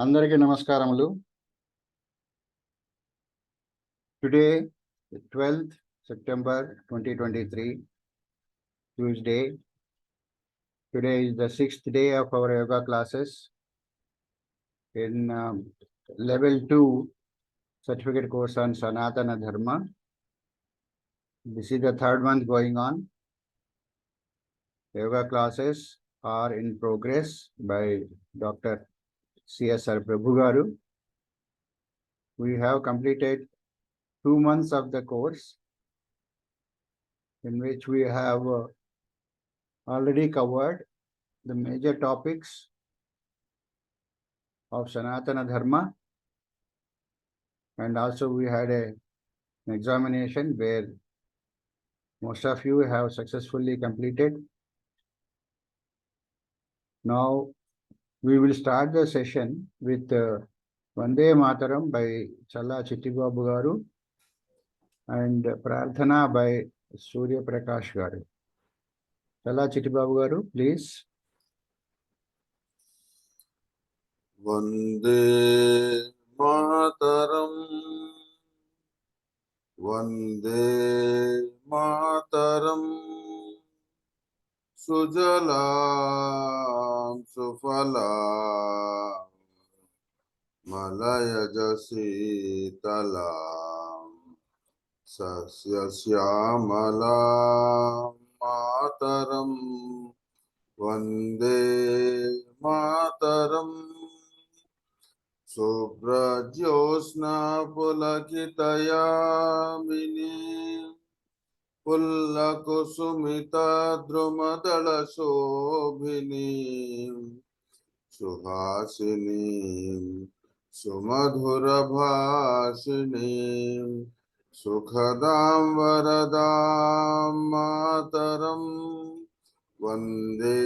అందరికీ నమస్కారములు. Today, 12th September 2023, Tuesday. Today is the 6th day of our yoga classes in level 2 certificate course on Sanatana Dharma. This is the third month going on. Yoga classes are in progress by Dr. CSR Prabhu garu. We have completed 2 months of the course, in which we have already covered the major topics of Sanatana Dharma, and also we had an examination where most of you have successfully completed. Now we will start the session with Vande Mataram by Challa Chittibabu garu and Prarthana by Surya Prakash garu. Challa Chittibabu garu, please. Vande Mataram, Vande Mataram, Sujalam Sufalam, Malayaj Sitalam, Sasya Syamalam Mataram, Vande Mataram. Subrajyosna pulakitayamini pullakusumita drumadala shobhini suhasini sumadhura bhashini sukhadam varadam mataram vande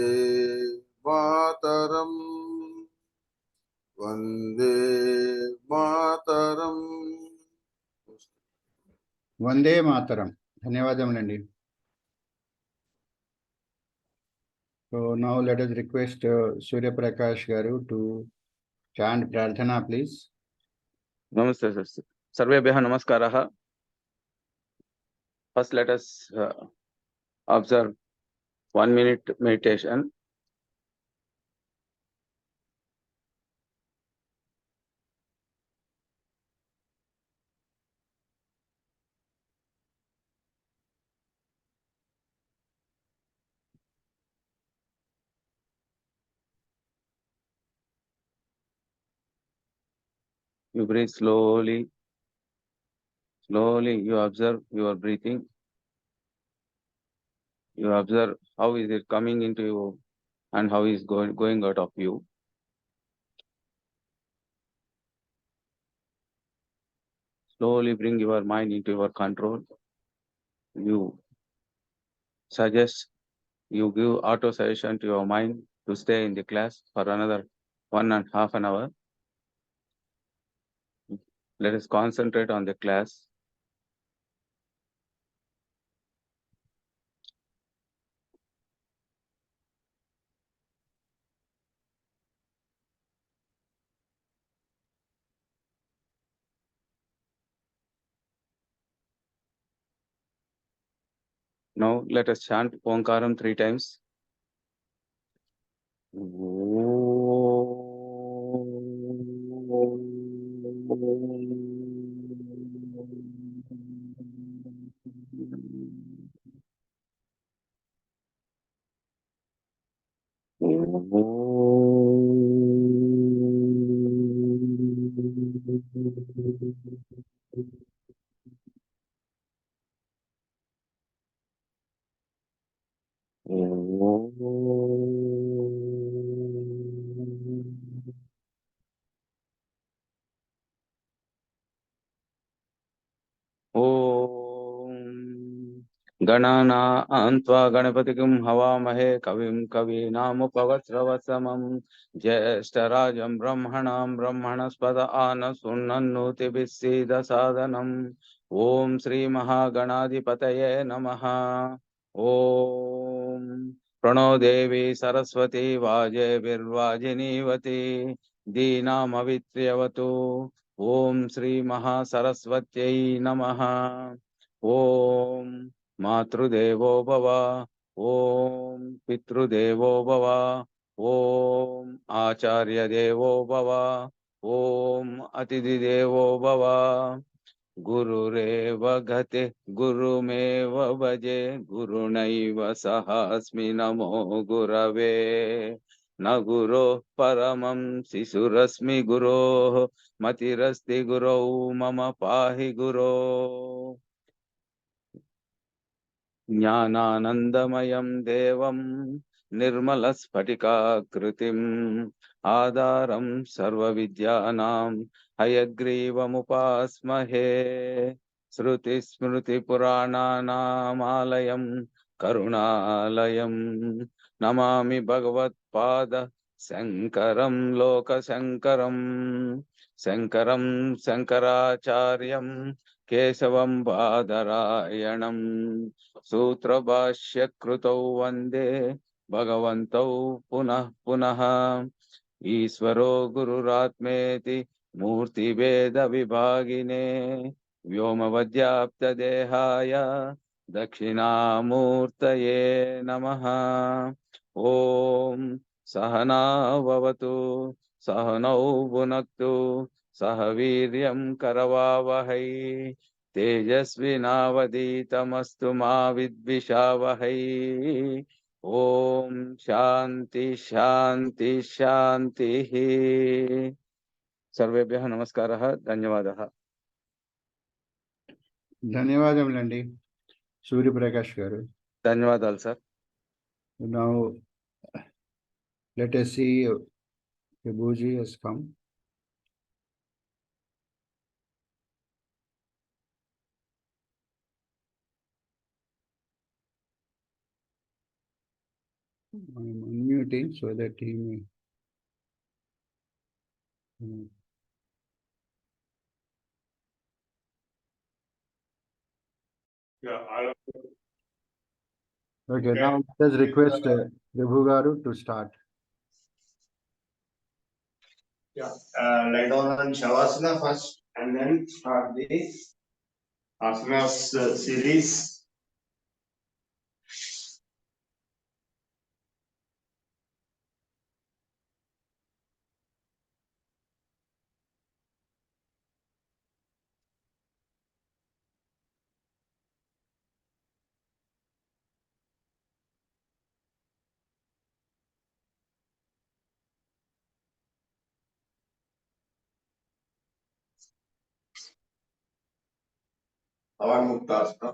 mataram. Vande Mataram. Vande Mataram. ధన్యవాదములండి. So now let us request Surya Prakash garu to chant Prarthana, please. Namaste, sir. Sarvebhyah namaskaraha. First, let us observe 1 minute meditation. You breathe slowly. Slowly, you observe your breathing. You observe how is it coming into you and how is going out of you. Slowly bring your mind into your control. You give auto suggestion to your mind to stay in the class for another 1.5 hours. Let us concentrate on the class. Now let us chant Omkaram 3 times. गणानान्त्वा गणपतिगं हवामहे कविं कवीनामुपवस्रवसमं ज्येष्ठराजं ब्रह्मणां ब्रह्मणस्पद आनशृण्वन्नोतिभिः सीदसादनम् ॐ श्रीमहागणाधिपतये नमः। ॐ प्रणो देवी सरस्वती वाजेभिर्वाजिनीवती दीनामवित्र्यवतु। ॐ श्री महासरस्वत्यै नमः। ॐ मातृदेवो भव, ॐ पितृदेवो भव, ॐ आचार्यदेवो भव, ॐ अतिथिदेवो भव। गुरुरेव गते गुरुमेव भजे, गुरुणैव सहास्मि नमो गुरवे। न गुरोः परमं शिशुरस्मि गुरोः, मतिरस्ति गुरौ मम पाहि गुरो। ज्ञानानन्दमयं देवं निर्मलस्फटिकाकृतिम् आधारं सर्वविद्यानां हयग्रीवमुपास्महे। श्रुतिस्मृतिपुराणानामालयं करुणालयं नमामि भगवत्पाद शङ्करं लोकशङ्करं। शङ्करं शङ्कराचार्यं केशवं बादरायणम् सूत्रभाष्यकृतौ वन्दे भगवन्तौ पुनः पुनः। ईश्वरो गुरुरात्मेति मूर्तिभेदविभागिने, व्योमवद्व्याप्तदेहाय दक्षिणामूर्तये नमः। ॐ सहना भवतु, सहनौ भुनक्तु, सह वीर्यं करवावहै, तेजस्विनावधीतमस्तु मा विद्विषावहै। ॐ शान्ति शान्ति शान्तिः। सर्वेभ्यः नमस्कारः, धन्यवादः। ధన్యవాదములండి సూర్యప్రకాష్ గారు. ధన్యవాదాలు sir. Now let us see Prabhuji has come. I am unmuting so that he may. Okay, now let's request Prabhu Garu to start. Lie down on Shavasana first and then start the asanas series. Avan Muktasana.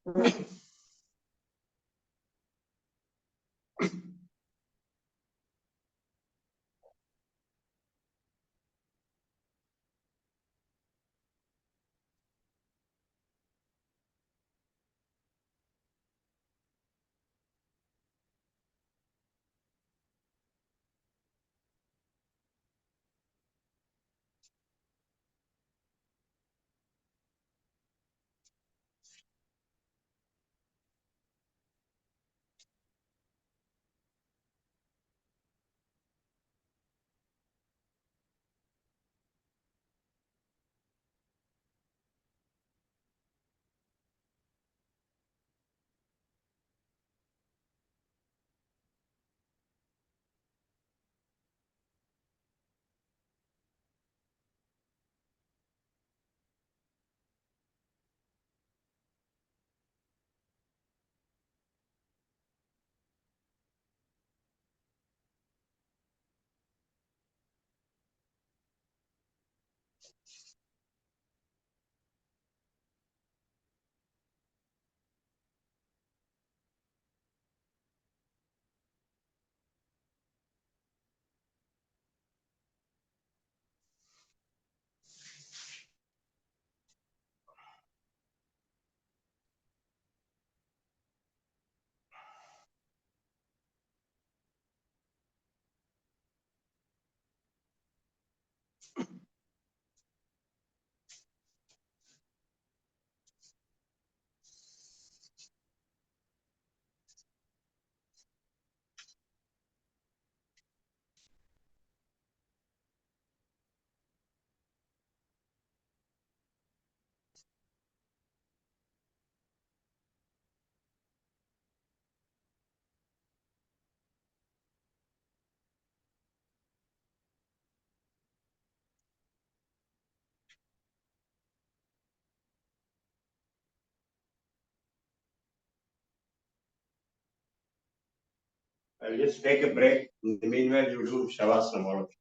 I'll just take a break. In the meanwhile, you do Shavasana all of you.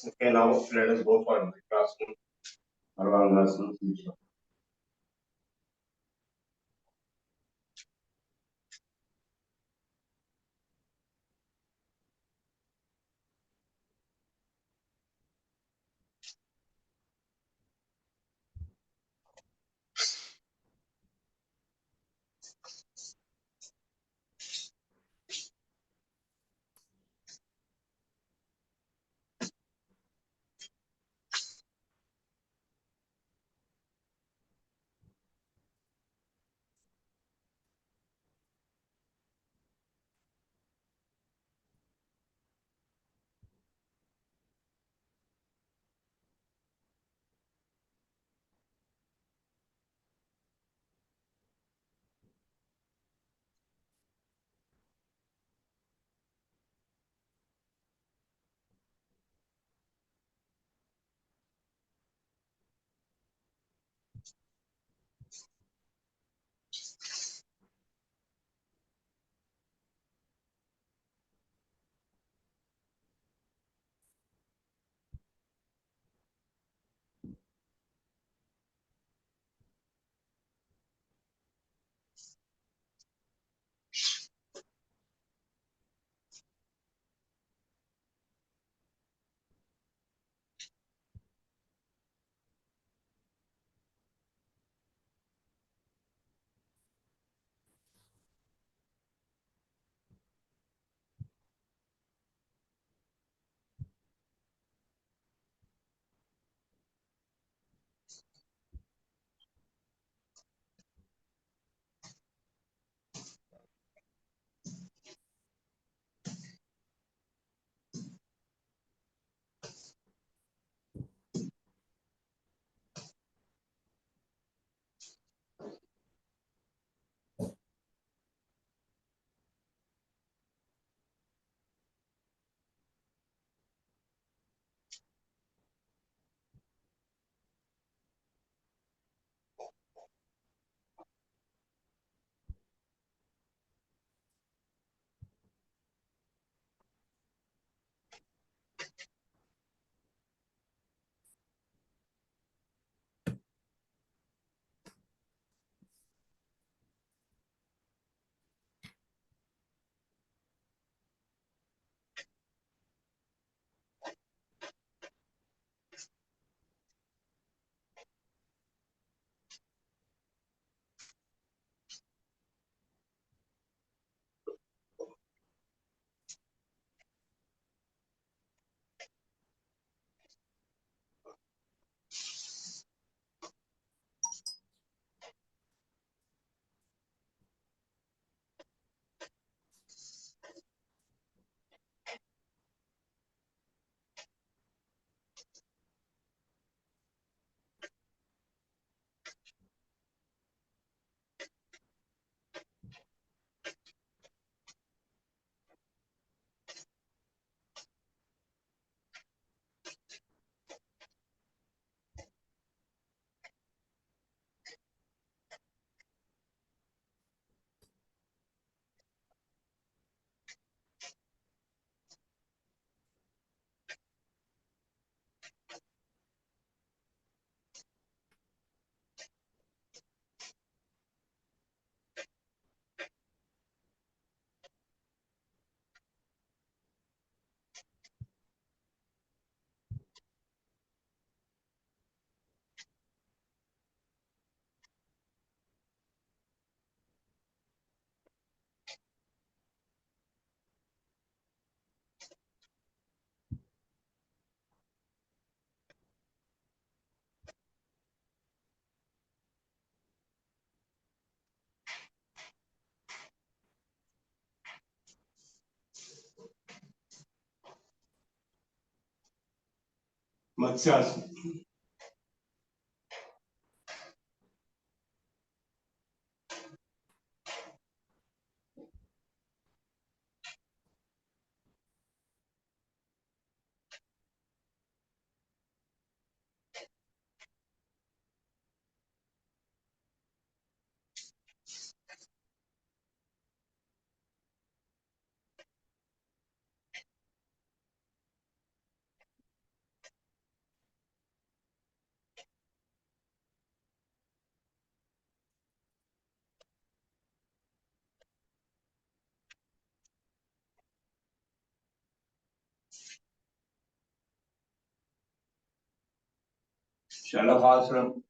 Okay, now let us go for the classroom. Around lesson. Matsyas. Shalabhasram.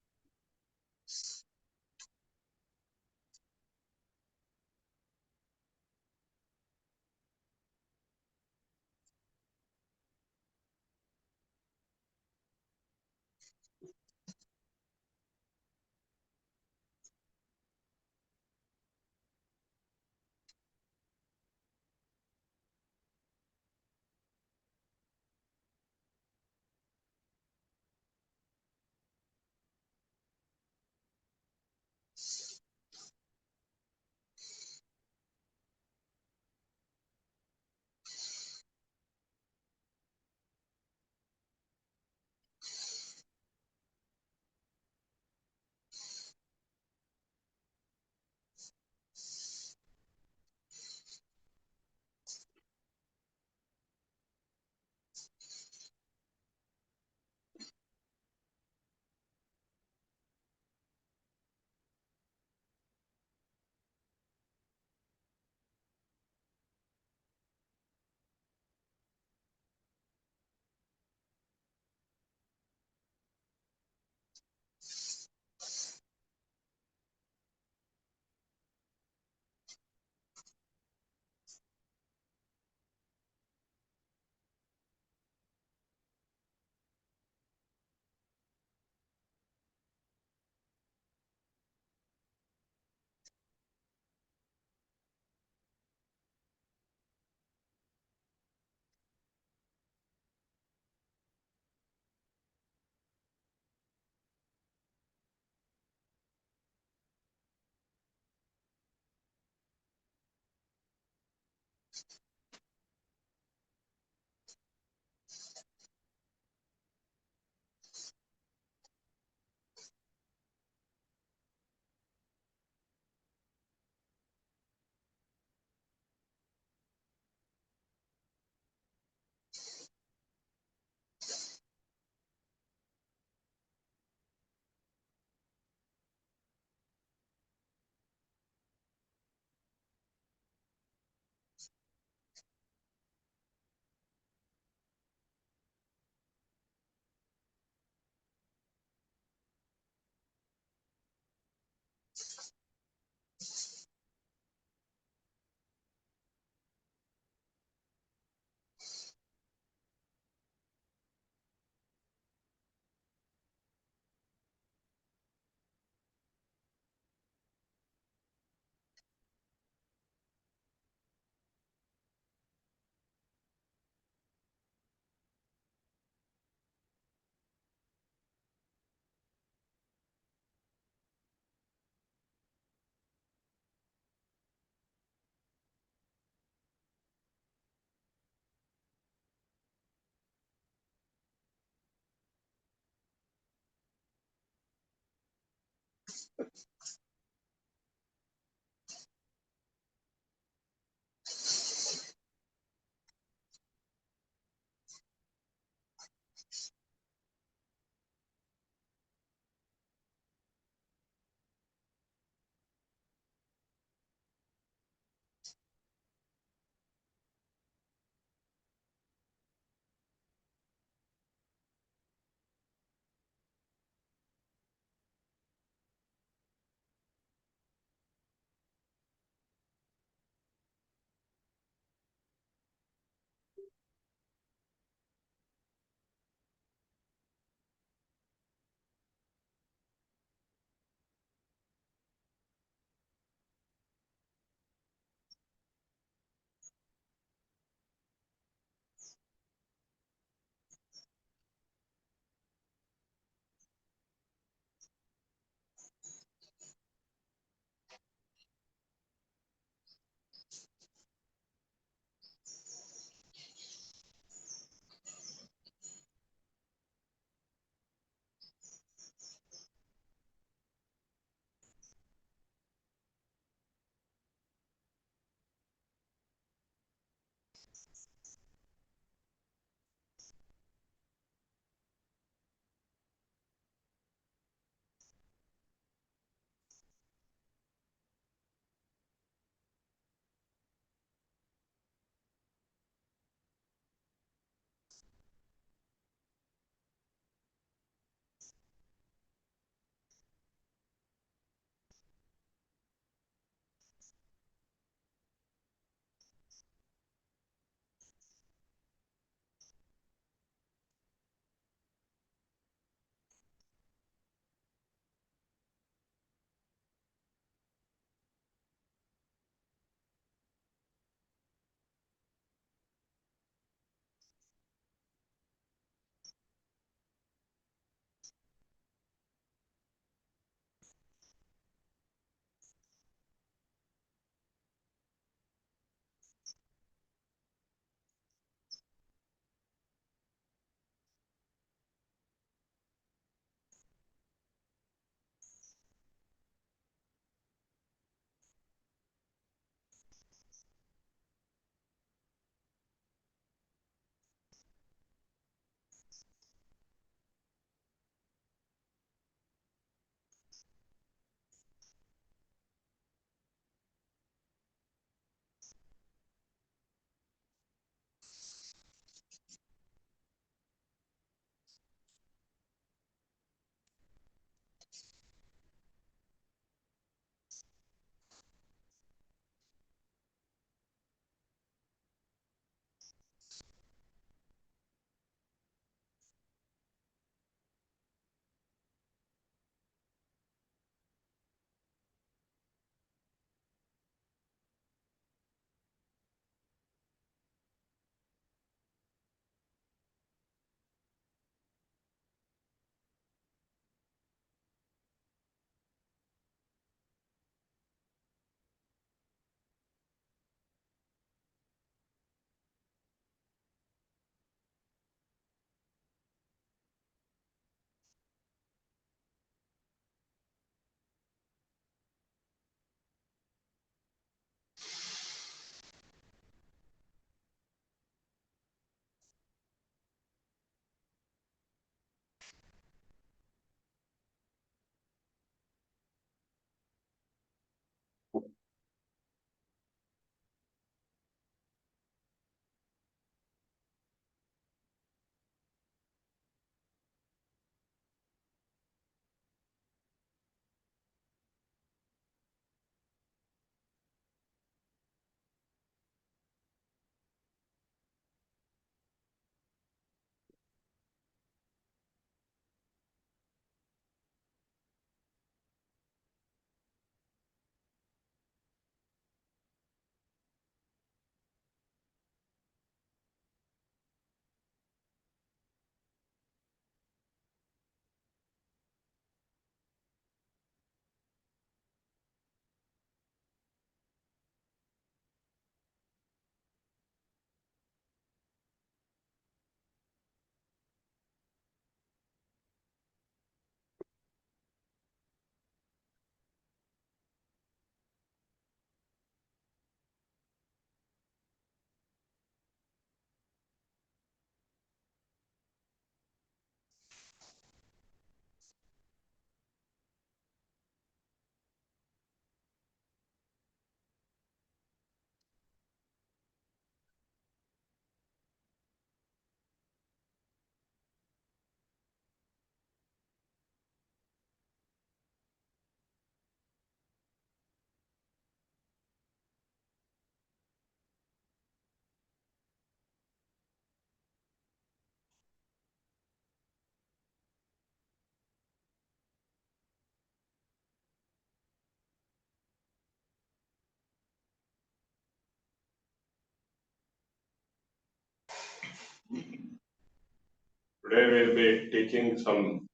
Today we'll be teaching some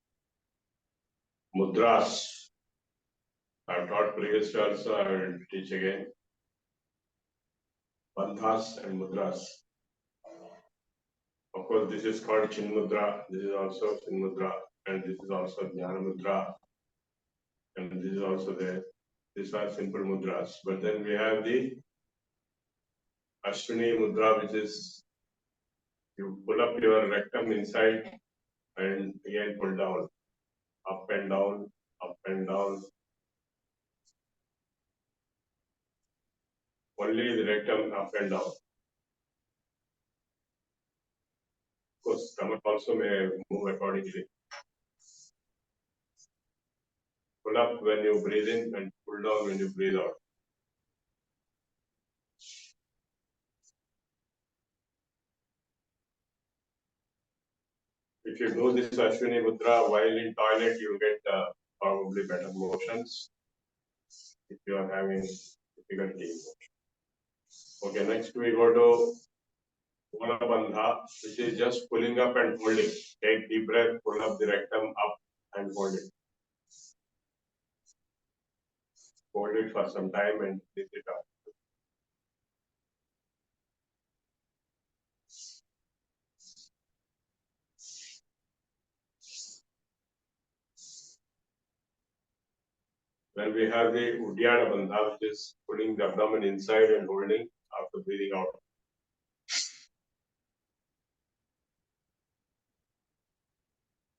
mudras. I've taught previously also, I will teach again. Bandhas and mudras. Of course, this is called Chin Mudra, this is also Chin Mudra, and this is also Jnana Mudra, and this is also there. These are simple mudras. But then we have the Ashwini Mudra, which is you pull up your rectum inside and again pull down, up and down, up and down. Only the rectum up and down. Of course, stomach also may move accordingly. Pull up when you breathe in and pull down when you breathe out. If you do this Ashwini Mudra while in toilet, you get probably better motions if you are having difficulty. Okay, next we go to Mana Bandha, which is just pulling up and holding. Take deep breath, pull up the rectum up and hold it. Hold it for some time and lift it up. Then we have the Uddiyana Bandha, which is pulling the abdomen inside and holding after breathing out.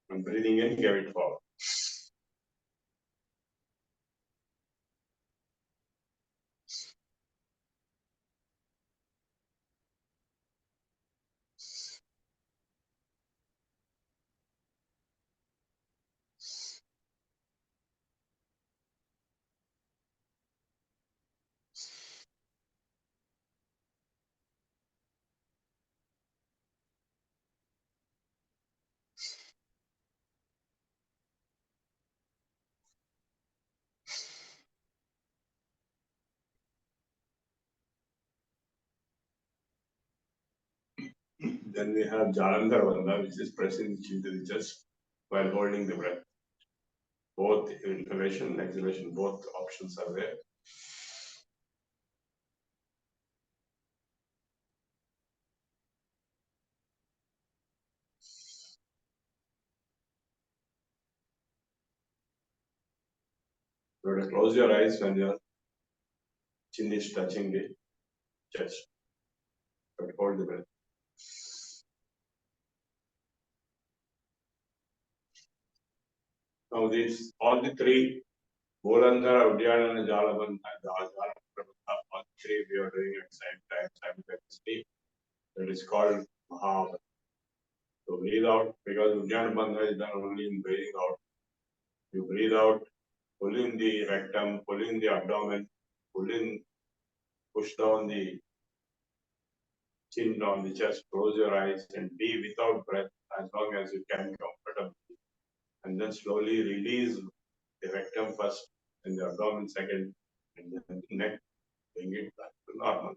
And breathing in, give it forward. Then we have Jalandhar Bandha, which is pressing into the chest while holding the breath. Both inhalation and exhalation, both options are there. You have to close your eyes when your chin is touching the chest. But hold the breath. Now these, all the three, Molandhara, Uddiyana and Jalandhara, all three we are doing at the same time, simultaneously. That is called Mahabandha. So breathe out, because Uddiyana Bandha is done only in breathing out. You breathe out, pull in the rectum, pull in the abdomen, pull in, push down the chin on the chest, close your eyes and be without breath as long as you can comfortably. And then slowly release the rectum first and the abdomen second, and then the neck, bring it back to normal.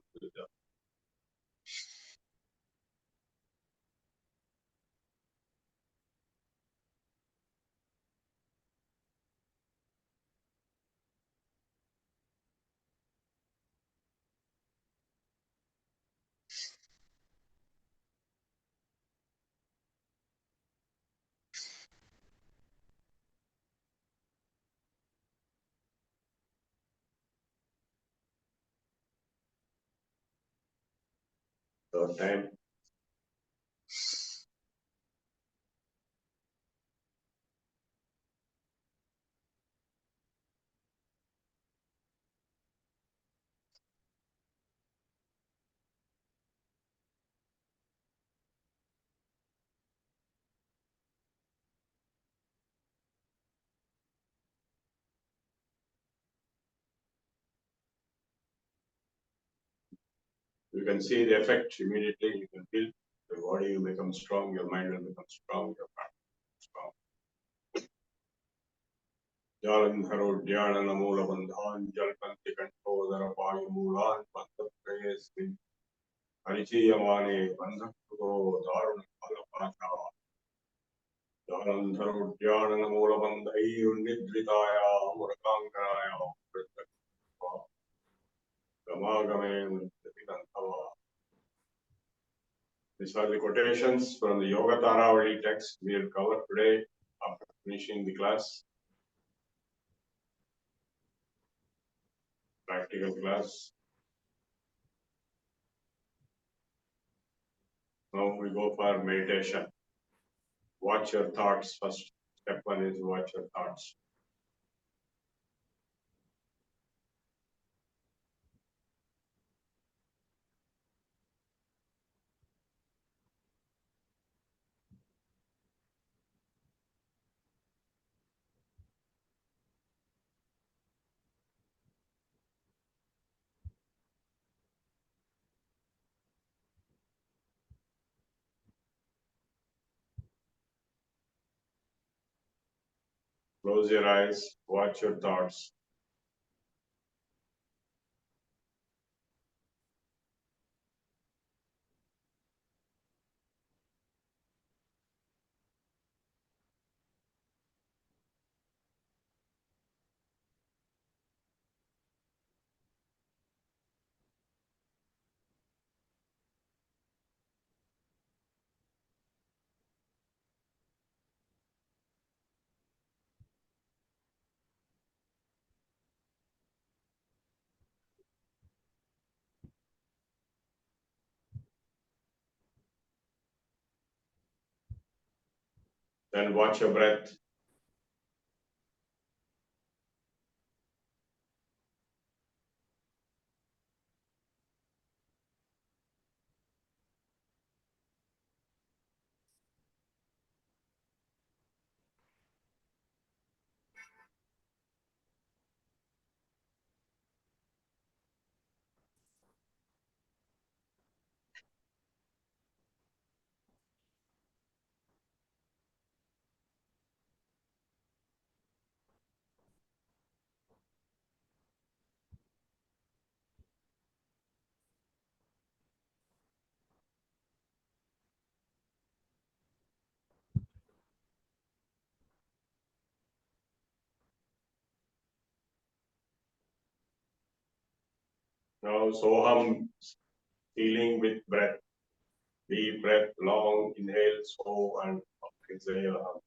So time. You can see the effect immediately. You can feel your body will become strong, your mind will become strong, your heart will become strong. Jalandharo Dhyana Namula Bandhan Jalpanti Kantodara Payu Mulan Bandhaprayasmin Arichiyamane Bandhakudo Darun Alapacha. Unnidritaya Murakankaya Gamagame Nityanantava. These are the quotations from the Yoga Taravali text we will cover today after finishing the class. Practical class. Now we go for meditation. Watch your thoughts first. Step one is watch your thoughts. Close your eyes, watch your thoughts. Then watch your breath. Now Soham, feeling with breath. Deep breath, long inhale, so and exhale. Hum.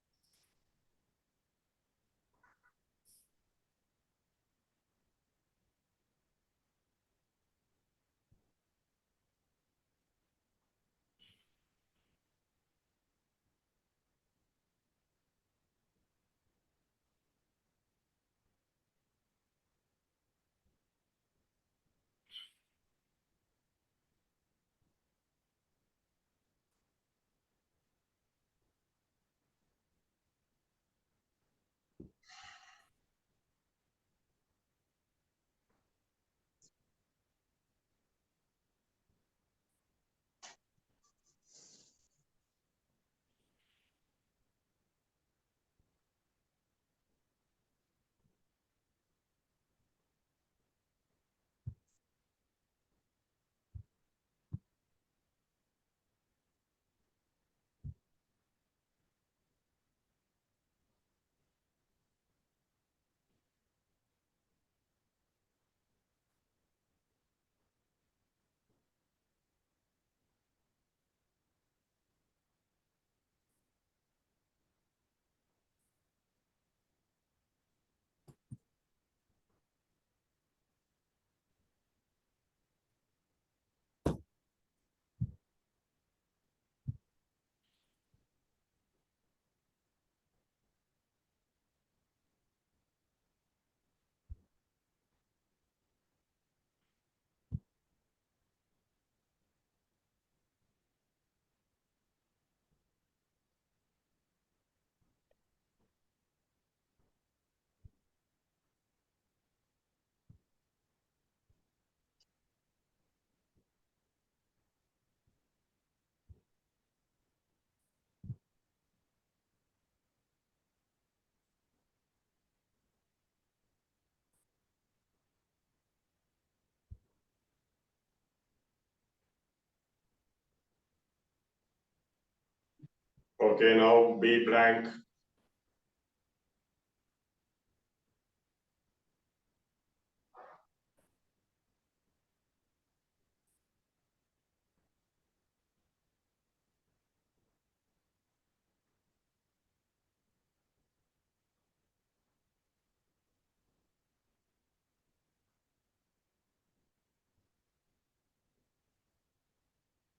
Okay, now be blank.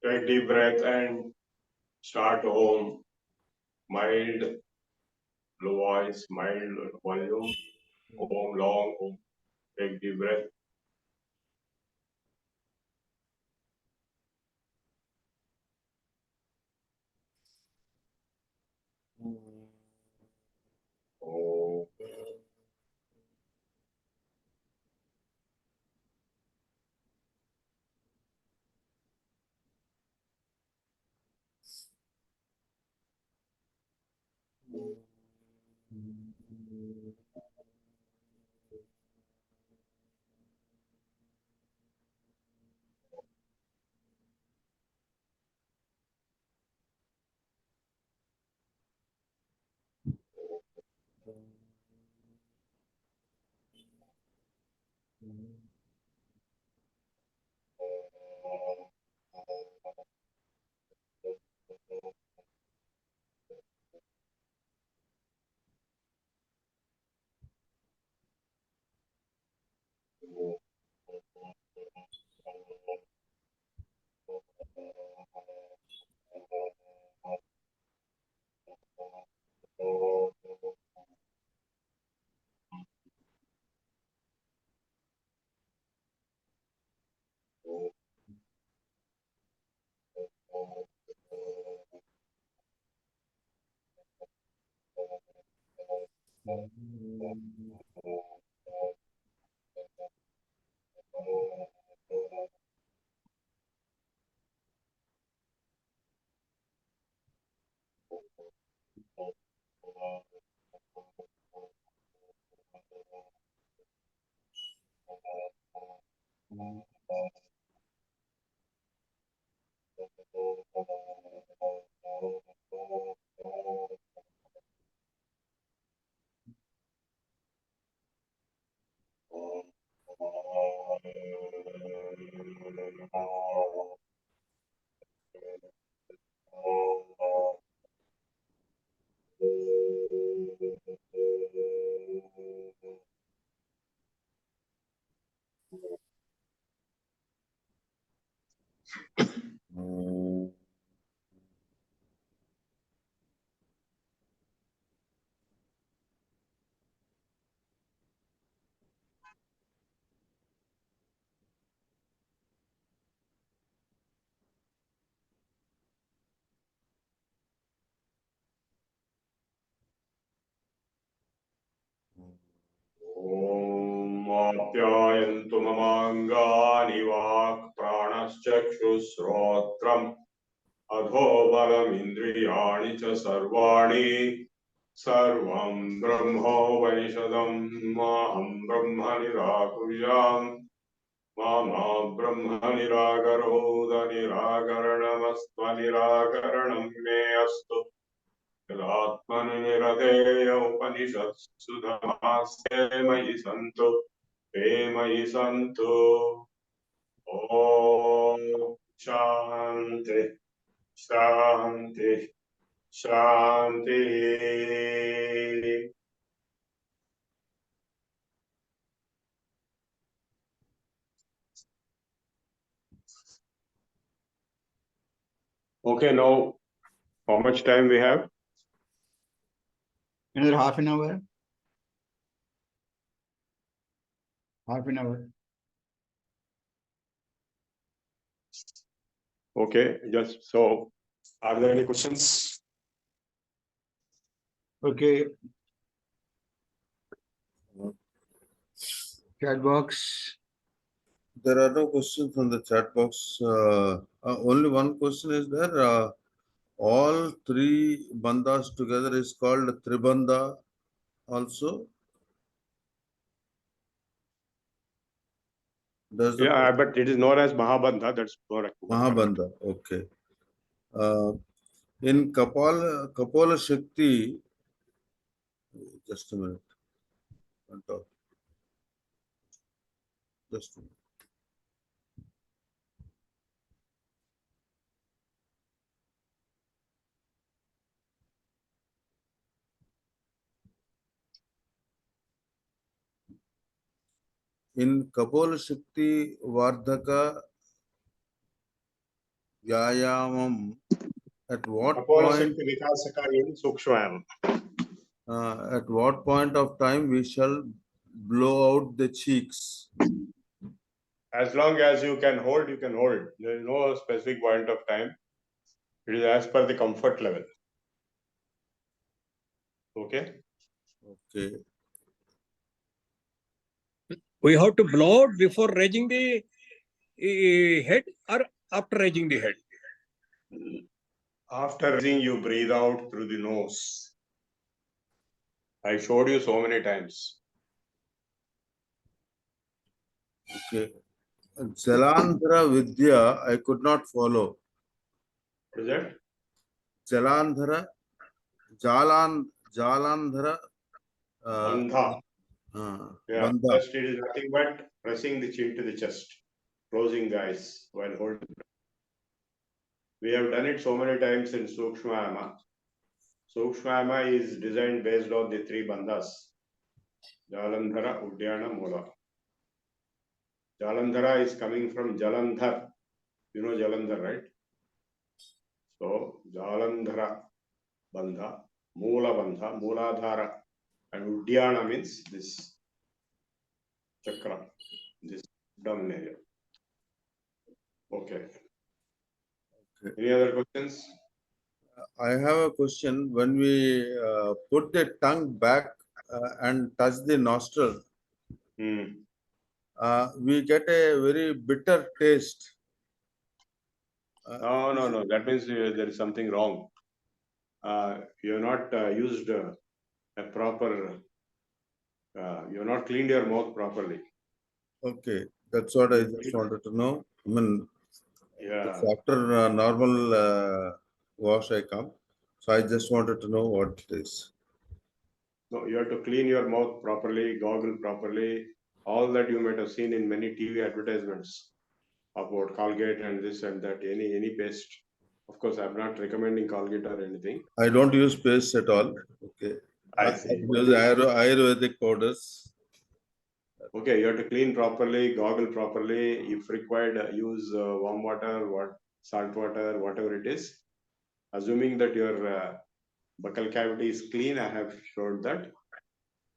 Take deep breath and start Om. Mild voice, mild volume. Om, long Om. Take deep breath. Om. Om Apyayantu Mamangani Vak Pranaschakshrotram Adhobalam Indriyani Cha Sarvani Sarvam Brahmo Vanishadam Maham Brahma Nirakuryam Mama Brahma Niragaroda Niragaranamastva Niragaranam Me Astu Atmani Niradeya Upanishadsu Dhamaste Mayi Santo Mayi Santo Om Shanti Shanti Shanti. Okay, now how much time we have? Another half an hour. Half an hour. Okay, just so are there any questions? Okay. Chat box. There are no questions on the chat box. Only one question is there. All three bandhas together is called Tribandha also. Does the Yeah, but it is known as Mahabandha. That's correct. Mahabandha? Okay. In Kapala Shakti, just a minute. I'll talk. Just a minute. In Kapala Shakti Vardhaka Vyayamam. At what Apollo point? Shakti Vikasaka in Sukshmayam. At what point of time we shall blow out the cheeks? As long as you can hold, you can hold. There is no specific point of time. It is as per the comfort level. Okay. Okay. We have to blow out before raising the head or after raising the head? After raising, you breathe out through the nose. I showed you so many times. Okay. Jalandhara Vidya, I could not follow. Is it? Jalandhara, Jalandhara, Bandha. Yeah. Bandha. Just it is nothing but pressing the chin to the chest, closing the eyes while holding. We have done it so many times in Sukshmayama. Sukshmayama is designed based on the three bandhas. Jalandhara, Uddiyana, Mula. Jalandhara is coming from Jalandhar. You know Jalandhar, right? So, Jalandhara Bandha, Mula Bandha, Mooladhara. And Uddiyana means this chakra, this abdomen area. Okay. Any other questions? I have a question. When we put the tongue back and touch the nostril, we get a very bitter taste. No. That means there is something wrong. You have not used a proper, you have not cleaned your mouth properly. Okay, that's what I just wanted to know. I mean, Yeah. after normal wash I come, so I just wanted to know what it is. No, you have to clean your mouth properly, gargle properly. All that you might have seen in many TV advertisements about Colgate and this and that, any paste. Of course, I'm not recommending Colgate or anything. I don't use paste at all. Okay, I see. use Ayurvedic powders. Okay, you have to clean properly, gargle properly. If required, use warm water, salt water, whatever it is. Assuming that your buccal cavity is clean, I have showed that.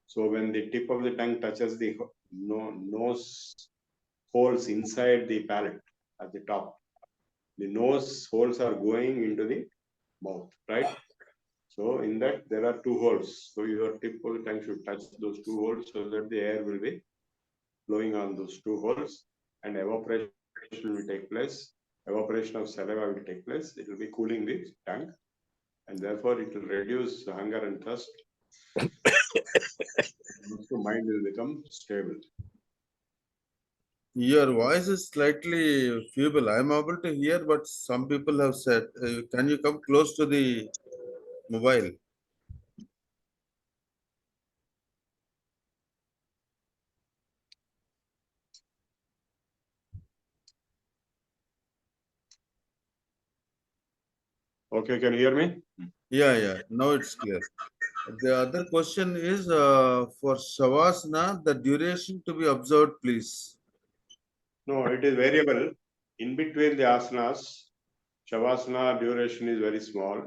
So when the tip of the tongue touches the nose holes inside the palate at the top, the nose holes are going into the mouth, right? So in that there are two holes. So your tip of the tongue should touch those two holes so that the air will be flowing on those two holes and evaporation will take place. Evaporation of saliva will take place. It will be cooling the tongue and therefore it will reduce hunger and thirst. Also mind will become stable. Your voice is slightly feeble. I'm able to hear, but some people have said, can you come close to the mobile? Okay, can you hear me? Yeah. Now it's clear. The other question is for Shavasana, the duration to be observed, please. No, it is variable. In between the asanas, Shavasana duration is very small.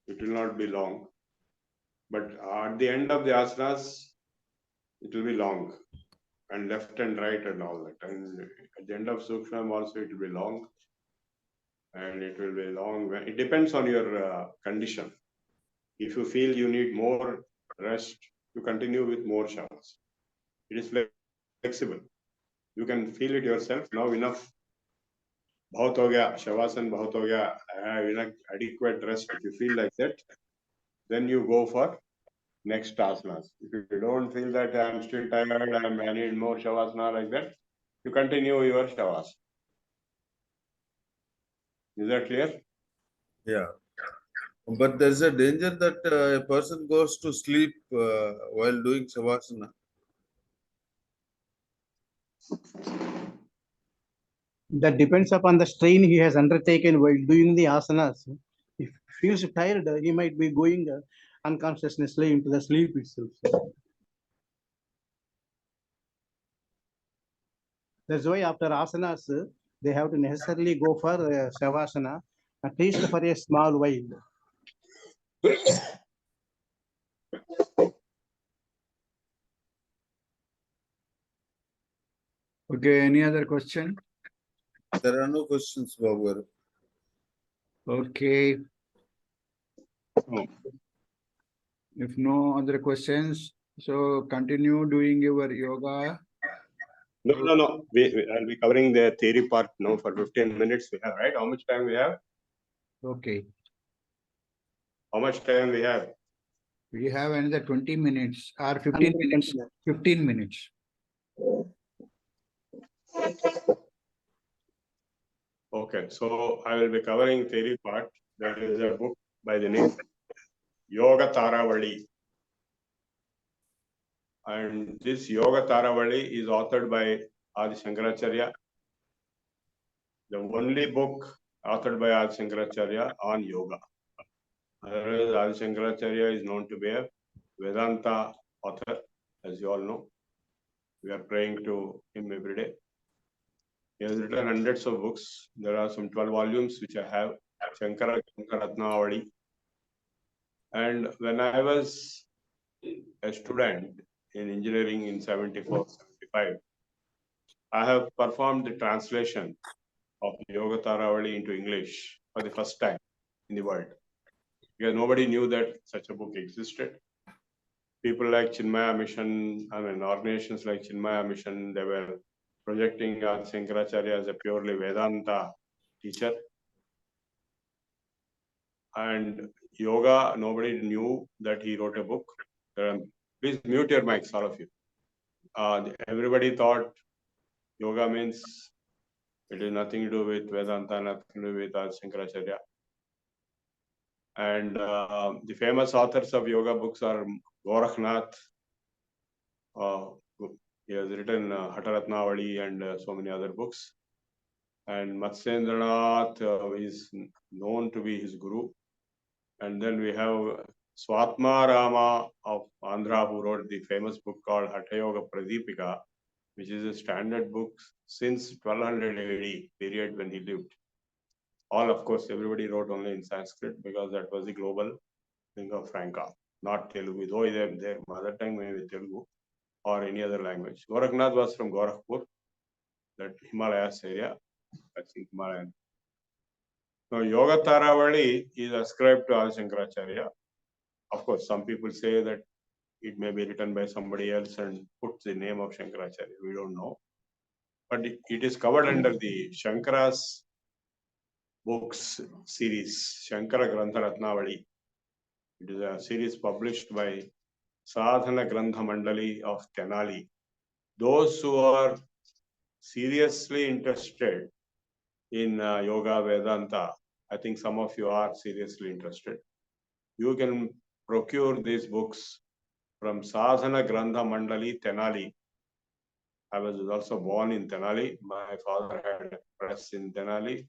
It will not be long. But at the end of the asanas, it will be long. And left and right and all that. And at the end of Sukshma also it will be long. And it will be long. It depends on your condition. If you feel you need more rest, you continue with more shavas. It is flexible. You can feel it yourself. Now enough. Bahut ho gaya, Shavasana bahut ho gaya. I have enough adequate rest. If you feel like that, then you go for next asanas. If you don't feel that I'm still tired, I need more Shavasana like that, you continue your Shavasana. Is that clear? Yeah. But there's a danger that a person goes to sleep while doing Shavasana. That depends upon the strain he has undertaken while doing the asanas. If he feels tired, he might be going unconsciously into the sleep itself. That's why after asanas, they have to necessarily go for Shavasana, at least for a small while. Okay, any other question? There are no questions, Babu garu. Okay. If no other questions, so continue doing your yoga. No. I'll be covering the theory part now for 15 minutes. We have, right? How much time we have? Okay. How much time we have? We have another 20 minutes or 15 minutes. 15 minutes. Okay, so I will be covering theory part. There is a book by the name Yoga Taravali. And this Yoga Taravali is authored by Adi Shankaracharya. The only book authored by Adi Shankaracharya on yoga. Otherwise, Adi Shankaracharya is known to be a Vedanta author, as you all know. We are praying to him every day. He has written hundreds of books. There are some 12 volumes which I have. Shankara Ratnavali. And when I was a student in engineering in 74, 75, I have performed the translation of Yoga Taravali into English for the first time in the world. Because nobody knew that such a book existed. People like Chinmaya Mission, organizations like Chinmaya Mission, they were projecting Shankaracharya as a purely Vedanta teacher. And yoga, nobody knew that he wrote a book. Please mute your mics, all of you. Everybody thought yoga means it is nothing to do with Vedanta, nothing to do with Shankaracharya. And the famous authors of yoga books are Gorakhnath. He has written Hataratnavali and so many other books. And Matsyendranath is known to be his guru. And then we have Swatma Rama of Andhra, who wrote the famous book called Hatha Yoga Pradipika, which is a standard book since 1200 AD, period when he lived. All, of course, everybody wrote only in Sanskrit because that was the global lingua franca, not Telugu. Though their mother tongue may be Telugu or any other language. Gorakhnath was from Gorakhpur, that Himalayas area. I think Himalayan. Now, Yoga Taravali is ascribed to Adi Shankaracharya. Of course, some people say that it may be written by somebody else and put the name of Shankaracharya. We don't know. But it is covered under the Shankara's books series, Shankara Grantha Ratnavali. It is a series published by Sadhana Grantha Mandali of Tenali. Those who are seriously interested in yoga, Vedanta, I think some of you are seriously interested. You can procure these books from Sadhana Grantha Mandali, Tenali. I was also born in Tenali. My father had a press in Tenali.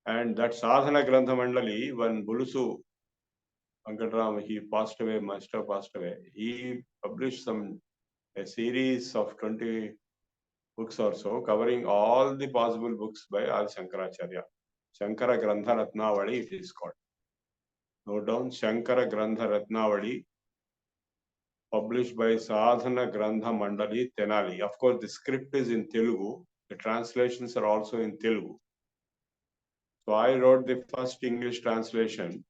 And that Sadhana Grantha Mandali, when Bulusu Venkatram, he passed away, master passed away, he published a series of 20 books or so, covering all the possible books by Adi Shankaracharya. Shankara Grantha Ratnavali, it is called. Note down, Shankara Grantha Ratnavali, published by Sadhana Grantha Mandali, Tenali. Of course, the script is in Telugu. The translations are also in Telugu. So I wrote the first English translation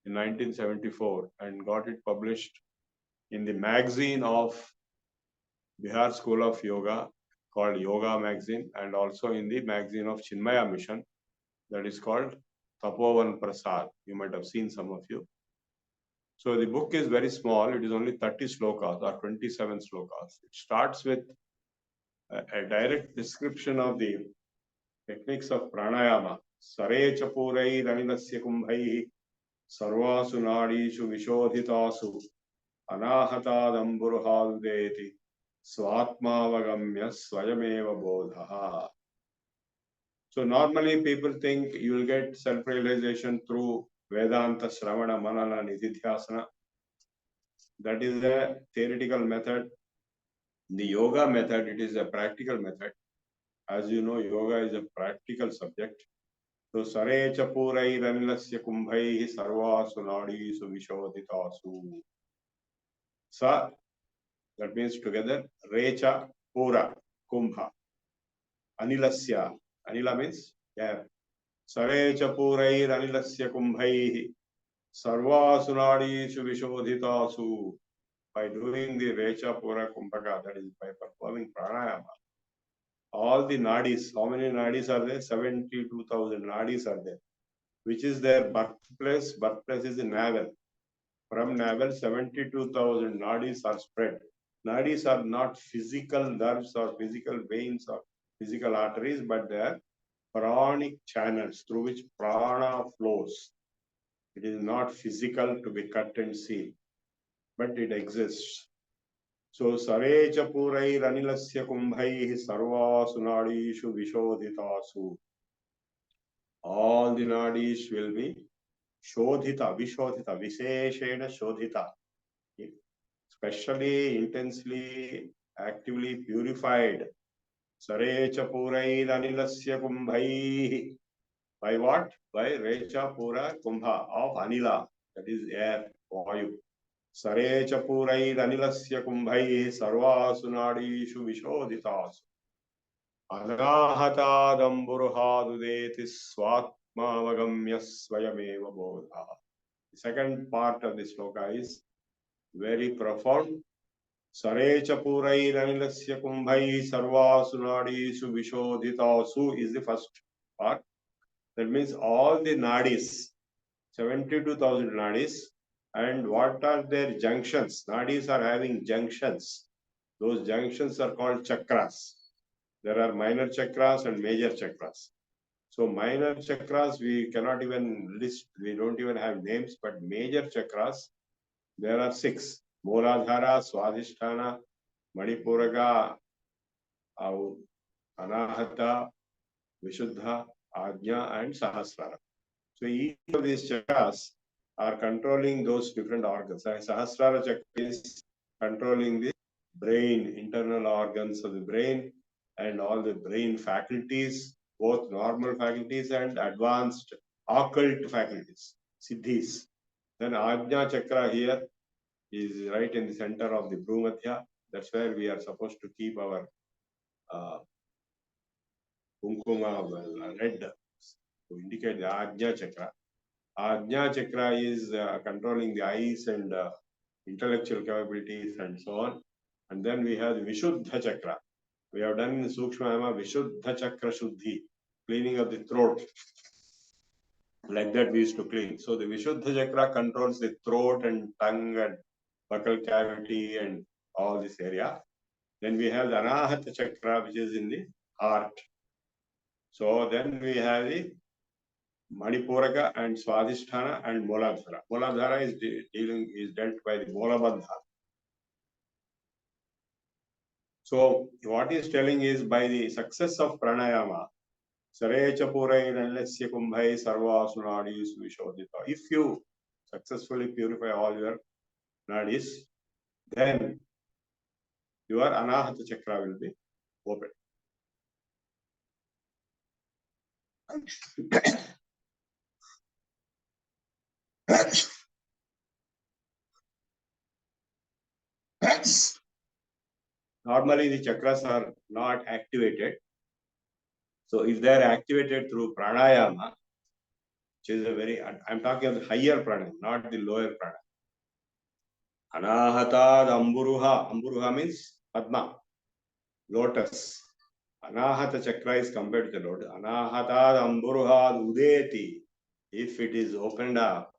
in 1974 and got it published in the magazine of Bihar School of Yoga called Yoga Magazine, and also in the magazine of Chinmaya Mission that is called Tapovan Prasad. You might have seen some of you. So the book is very small. It is only 30 slokas or 27 slokas. It starts with a direct description of the techniques of pranayama. Sare chapurai raninasya kumbhai sarvasu nadishu vishodhitasu anahatadamburhaldeti swatmavagamya swayameva bodha. So normally people think you will get self-realization through Vedanta, Shravana, Manana, Nididhyasana. That is a theoretical method. The yoga method, it is a practical method. As you know, yoga is a practical subject. So Sare Chapurai Ranilasya Kumbhai Sarvasu Nadisu Vishodhitasu. Sa, that means together, Recha Pura Kumbha. Anilasya. Anila means air. Sare Chapurai Ranilasya Kumbhai Sarvasu Nadisu Vishodhitasu. By doing the Recha Pura Kumbhaka, that is by performing pranayama, all the nadis, how many nadis are there? 72,000 nadis are there. Which is their birthplace? Birthplace is the navel. From navel, 72,000 nadis are spread. Nadis are not physical nerves or physical veins or physical arteries, but they are pranic channels through which prana flows. It is not physical to be cut and seen, but it exists. So, Sare Chapurai Ranilasya Kumbhai Sarvasu Nadishu Vishodhitasu. All the nadis will be Shodhita, Vishodhita, Visheshena Shodhita. Specially, intensely, actively purified. Sare Chapurai Ranilasya Kumbhai. By what? By Recha Pura Kumbha of Anila, that is air, Vayu. Sare Chapurai Ranilasya Kumbhai Sarvasu Nadishu Vishodhitasu. Anahatadamburhadudeti swatmavagamya swayameva bodha. The second part of the sloka is very profound. Sare Chapurai Ranilasya Kumbhai Sarvasu Nadisu Vishodhitasu is the first part. That means all the nadis, 72,000 nadis, and what are their junctions? Nadis are having junctions. Those junctions are called chakras. There are minor chakras and major chakras. So minor chakras we cannot even list, we don't even have names, but major chakras, there are 6. Mooladhara, Swadhisthana, Manipuraga, Anahata, Vishuddha, Ajna and Sahasrara. So each of these chakras are controlling those different organs. Sahasrara chakra is controlling the brain, internal organs of the brain and all the brain faculties, both normal faculties and advanced occult faculties, siddhis. Then Ajna chakra here is right in the center of the Bhumadhya. That's where we are supposed to keep our kunkuma red to indicate the Ajna chakra. Ajna chakra is controlling the eyes and intellectual capabilities and so on. And then we have the Vishuddha chakra. We have done in Sukshmayama Vishuddha chakra shuddhi, cleaning of the throat. Like that we used to clean. So the Vishuddha chakra controls the throat and tongue and buccal cavity and all this area. Then we have the Anahata chakra, which is in the heart. So then we have the Manipuraka and Swadhisthana and Mooladhara. Mooladhara is dealt by the Moolabandha. So what he is telling is by the success of pranayama, Sare Chapurai Ranilasya Kumbhai Sarvasu Nadis Vishodhita. If you successfully purify all your nadis, then your Anahata chakra will be open. Normally, the chakras are not activated. So, if they are activated through pranayama, which is a very, I'm talking of the higher pranayama, not the lower pranayama. Anahatad amburuha. Amburuha means Padma, lotus. Anahata chakra is compared to the lotus. Anahatad amburuha udeti. If it is opened up,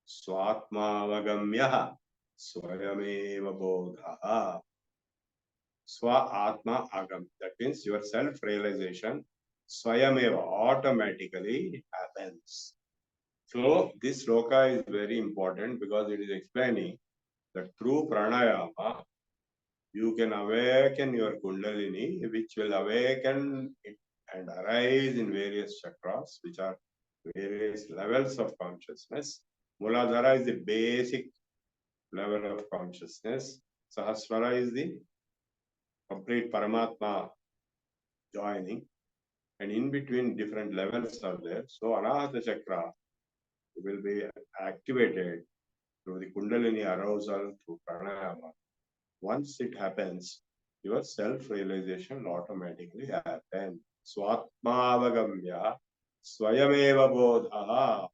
swatma vagamya swayameva bodha. Swa Atma Agam. That means your self-realization, Swayameva, automatically happens. So this sloka is very important because it is explaining that through pranayama, you can awaken your kundalini, which will awaken it and arise in various chakras, which are various levels of consciousness. Mooladhara is the basic level of consciousness. Sahasrara is the complete Paramatma joining. and in between different levels are there. So Anahata Chakra will be activated through the Kundalini arousal through pranayama. Once it happens, your self-realization automatically happens. Swatmavagamya swayameva bodhaha.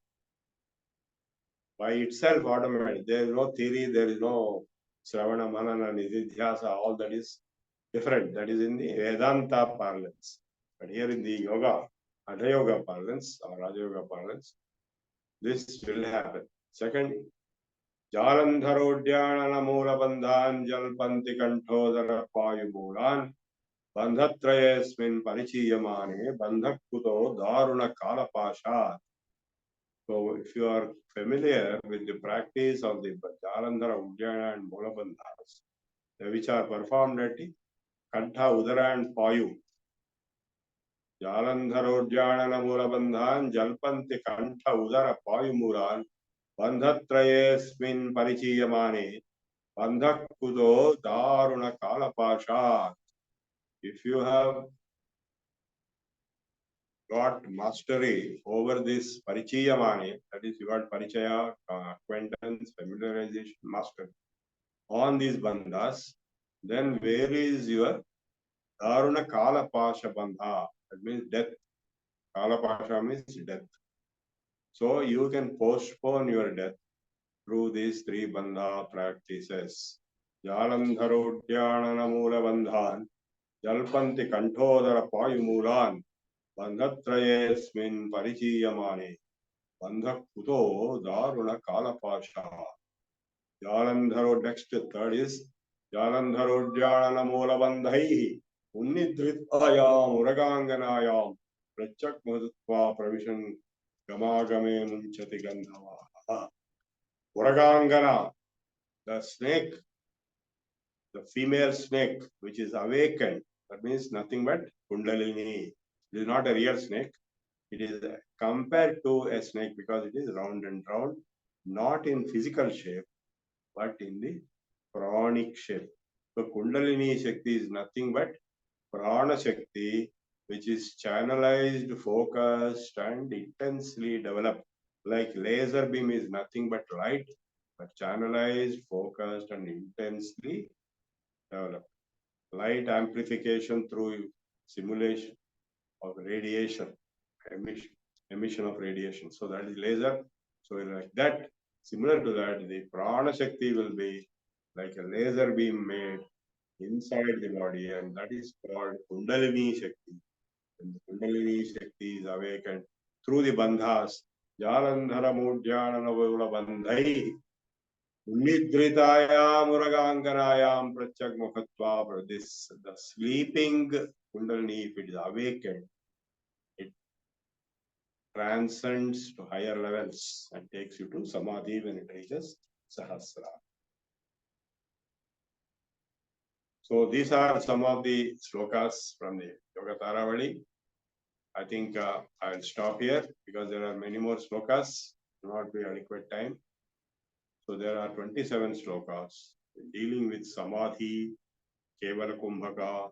By itself automatic. There is no theory, there is no Sravana, Manana, Nididhyasa, all that is different. That is in the Vedanta parlance. But here in the yoga, Hatha Yoga parlance or Raja Yoga parlance, this will happen. Second, Jalandharodhyana Moola Bandhan Jalpanti Kanthodara Payu Moolan Bandhatrayasmin Parichiyamane Bandhakuto Daruna Kalapasha. So if you are familiar with the practice of the Jalandhara, Uddiyana and Moola Bandhas, which are performed at the Kantha, Udara and Payu, Jalandharodhyana Moola Bandhan Jalpanti Kantha Udara Payu Moolan Bandhatrayasmin Parichiyamane Bandhakudo Daruna Kalapasha. If you have got mastery over this Parichiyamane, that is, you got Parichaya, acquaintance, familiarization, mastery on these bandhas, then where is your Daruna Kalapasha Bandha? That means death. Kalapasha means death. So you can postpone your death through these three bandha practices. Jalandharodhyana Moola Bandhan Jalpanti Kanthodara Payu Moolan Bandhatrayasmin Parichiyamane Bandhakuto Daruna Kalapasha. Jalandharo, next third is Jalandharodhyana Moola Bandhaihi Unnidritayam Uraganganayam Prachak Madhutva Pravishan Gamagame Munchati Gandhava. Uragangana, the snake, the female snake, which is awakened, that means nothing but Kundalini. It is not a real snake. It is compared to a snake because it is round and round, not in physical shape, but in the pranic shape. So Kundalini Shakti is nothing but Prana Shakti, which is channelized, focused, and intensely developed. Like laser beam is nothing but light, but channelized, focused, and intensely developed. Light amplification through simulation of radiation, emission of radiation. So that is laser. So like that, similar to that, the Prana Shakti will be like a laser beam made inside the body, and that is called Kundalini Shakti. And the Kundalini Shakti is awakened through the bandhas. Jalandhara Mudhyana Navula Bandhai Nidritayam Uraganganayam Prachak Mukhatva. This the sleeping Kundalini, if it is awakened, it transcends to higher levels and takes you to Samadhi when it reaches Sahasra. So these are some of the slokas from the Yoga Taravali. I think I'll stop here because there are many more slokas, not be adequate time. So there are 27 slokas dealing with Samadhi, Kevala Kumbhaka,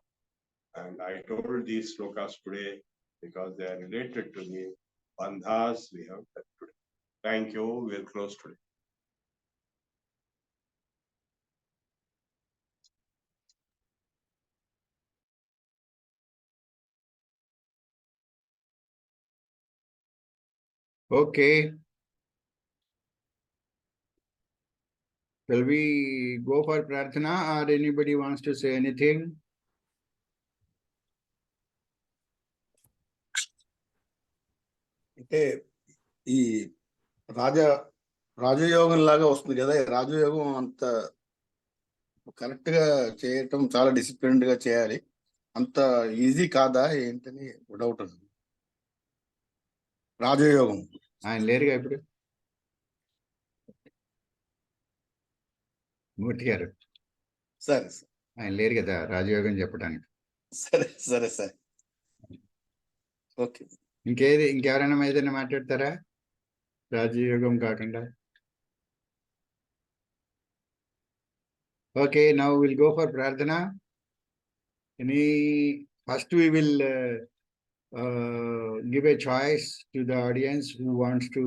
and I told these slokas today because they are related to the bandhas we have today. Thank you. We'll close today. Okay. Shall we go for Prarthana or anybody wants to say anything? అంటే ఈ రాజయోగం లాగా వస్తుంది కదా, రాజయోగం అంత correct గా చేయటం, చాలా డిసిప్లిన్డ్ గా చేయాలి, అంత ఈజీ కాదా ఏంటని డౌట్ ఉంది. రాజయోగం ఆయన లేరుగా ఇప్పుడు మూర్తి గారు. సరే ఆయన లేరు కదా రాజయోగం చెప్పడానికి. సరే సరే సరే ఓకే. ఇంకెవరైనా ఏదైనా మాట్లాడతారా రాజయోగం కాకుండా? Okay, now we'll go for Prarthana. First we will give a choice to the audience who wants to,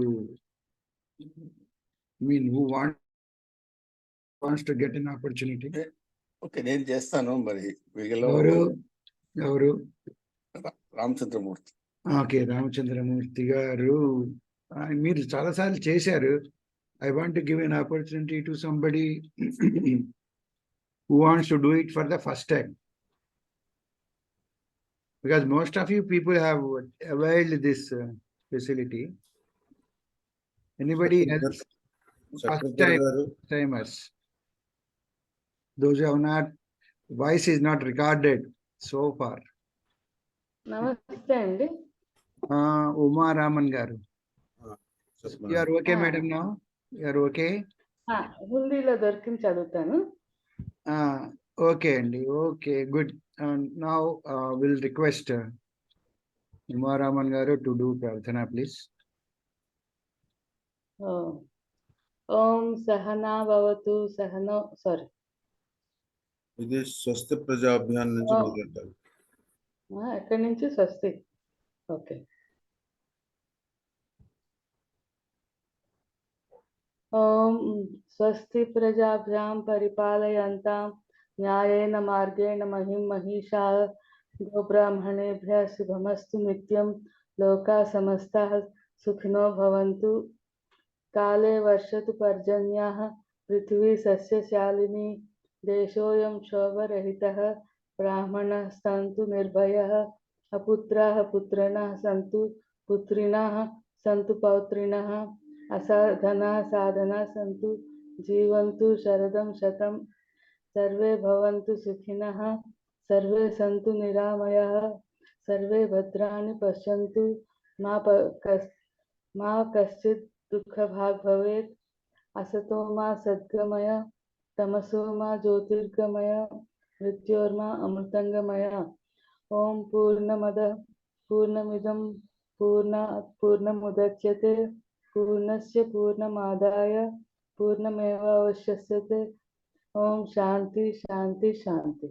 who wants to get an opportunity. Okay, నేను చేస్తాను. మరి ఎవరు ఎవరు రామచంద్రమూర్తి. ఓకే, రామచంద్రమూర్తి గారు, మీరు చాలాసార్లు చేశారు. I want to give an opportunity to somebody who wants to do it for the first time. Because most of you people have availed this facility. Anybody else? First timers. Those who have not, voice is not recorded so far. నమస్తే అండి. Uma Raman garu. You are okay, madam, now? You are okay? హిందీలో దొరికింది చదువుతాను. Okay, Andy. Okay, good. Now we'll request Uma Raman garu to do prarthana, please. ఓం సహనా భవతు సహనో, sorry, ఇది స్వస్తి ప్రజా అభియాన్ నుంచి మొదలెట్టాలి. ఎక్కడి నుంచి? స్వస్తి. ఓకే. ఓం స్వస్తి ప్రజాభ్యాం పరిపాలయంతాం న్యాయేన మార్గేణ మహిం మహిషాః గోబ్రాహ్మణేభ్యः శుభమస్తు నిత్యం లోకాः సమస్తాः సుఖినో భవంతు. కాలే వర్షతు పర్జన్యాః పృథివీ సస్యశాలినీ దేశోऽयं क्षोभरहितः ब्राह्मणाः सन्तु निर्भयाः अपुत्राः पुत्रिणः सन्तु पुत्रिणः सन्तु पौत्रिणः असाधनाः साधनाः सन्तु जीवन्तु शरदं शतं सर्वे भवन्तु सुखिनः सर्वे सन्तु निरामयाः सर्वे भद्राणि पश्यन्तु मा कश्चित् दुःखभाग् भवेत्. असतो मा सद्गमय तमसो मा ज्योतिर्गमय मृत्योर्मा अमृतंगमय. ओम पूर्णमदः पूर्णमिदं पूर्णात् पूर्णमुदच्यते पूर्णस्य पूर्णमादाय पूर्णमेवावशिष्यते. ओम शांति शांति शांति.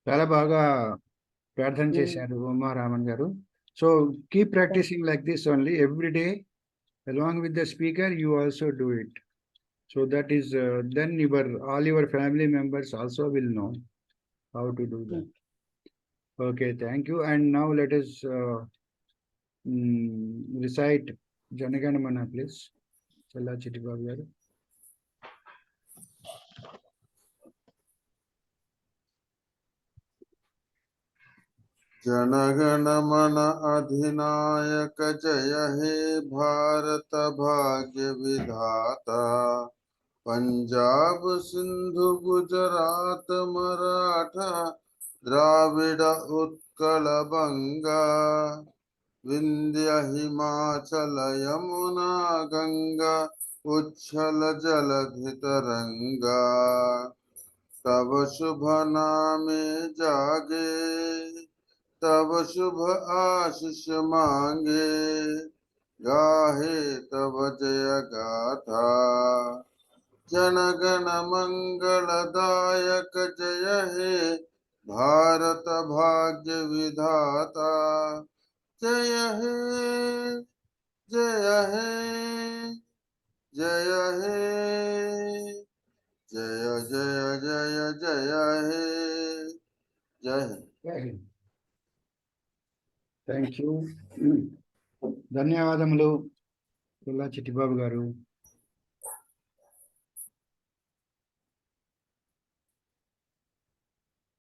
చాలా బాగా ప్రార్థన చేశారు ఉమా రామన్ గారు. So keep practicing like this only every day. Along with the speaker, you also do it. So that is then all your family members also will know how to do that. Okay, thank you. And now let us recite Janagana Mana, please. Challa Chitti Babu garu. जनगण मन अधिनायक जय हे भारत भाग्य विधाता. पंजाब सिंधु गुजरात मराठा द्राविड उत्कल बंगा विंध्य हिमाचल यमुना गंगा उच्छल जलधि तरंगा. तब शुभ नामे जागे तब शुभ आशीष मांगे गाहे तब जय गाथा. जनगण मंगलदायक जय हे भारत भाग्य विधाता. जय हे जय हे जय हे जय जय जय जय हे जय हे. Thank you. ధన్యవాదములు Challa Chitti Babu garu.